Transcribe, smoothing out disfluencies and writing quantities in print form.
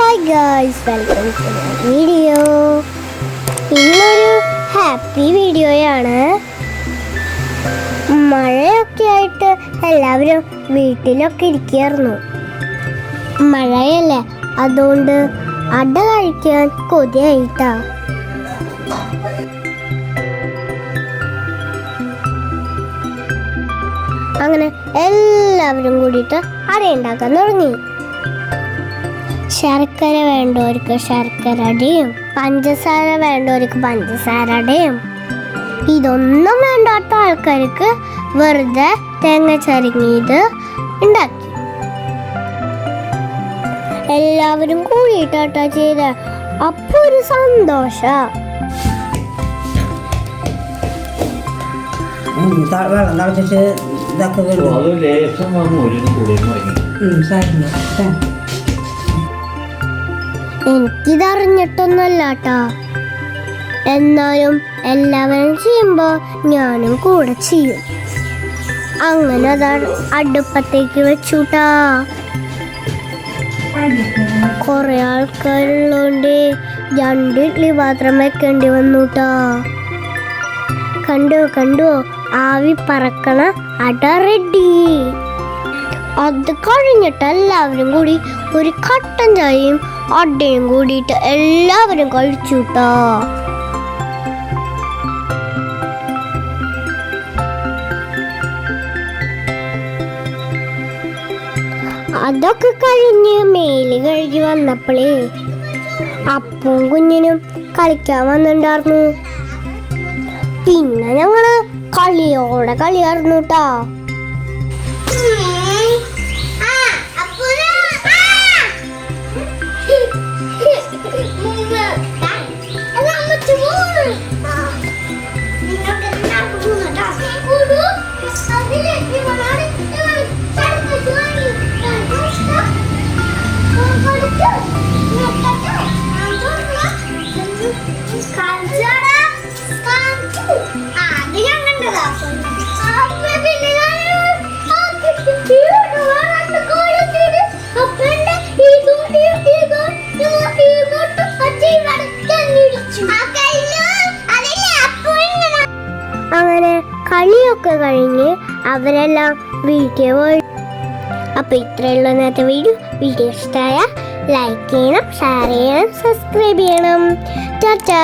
Hi guys, welcome to video. ഇന്നൊരു happy വീഡിയോയാണ്. മഴയൊക്കെ ആയിട്ട് എല്ലാവരും വീട്ടിലൊക്കെ ഇരിക്കുകയായിരുന്നു. മഴയല്ലേ, അതുകൊണ്ട് അട കഴിക്കാൻ കൊതിയായിട്ടാ. അങ്ങനെ എല്ലാവരും കൂടിയിട്ട് അട ഉണ്ടാക്കാൻ തുടങ്ങി. ശർക്കര വേണ്ടവർക്ക് ശർക്കര അടയും, പഞ്ചസാര വേണ്ടവർക്ക് പഞ്ചസാര അടയും, ഇതൊന്നും വേണ്ടാത്ത ആൾക്കാർക്ക് വെറുതെ തേങ്ങ ചരങ്ങിയത് ഉണ്ടാക്കി. എല്ലാവരും കൂടിയിട്ടാ ചെയ്ത. അപ്പൊ ഒരു സന്തോഷ. എനിക്കിതറിഞ്ഞിട്ടൊന്നുമല്ലാട്ടാ, എന്നാലും എല്ലാവരും ചെയ്യുമ്പോ ഞാനും കൂടെ ചെയ്യും. അങ്ങനെ അതാ അടുപ്പത്തേക്ക് വെച്ചുട്ടാ. കൊറേ ആൾക്കാരുള്ളോണ്ട് 2 ഇഡ്ഡലി പാത്രം വെക്കേണ്ടി വന്നുട്ടാ. കണ്ടോ ആവി പറക്കണ അട റെഡി. അത് കഴിഞ്ഞിട്ട് എല്ലാവരും കൂടി ഒരു കട്ടൻ ചായയും അടയും കൂടിയിട്ട് എല്ലാവരും കഴിച്ചുട്ടാ. അതൊക്കെ കഴിഞ്ഞ് മേല് കഴുകി വന്നപ്പോഴേ അപ്പവും കുഞ്ഞിനും കളിക്കാൻ വന്നിട്ടുണ്ടായിരുന്നു. പിന്നെ ഞങ്ങള് കളിയായിരുന്നു ട്ടാ. അങ്ങനെ കളിയൊക്കെ കഴിഞ്ഞ് അവരെല്ലാം വീട്ടിൽ പോയി. അപ്പൊ ഇത്രയുള്ള നേരത്തെ വീഡിയോ ഇഷ്ടമായ ലൈക്ക് ചെയ്യണം, ഷെയർ ചെയ്യണം, സബ്സ്ക്രൈബ് ചെയ്യണം. ടാറ്റാ.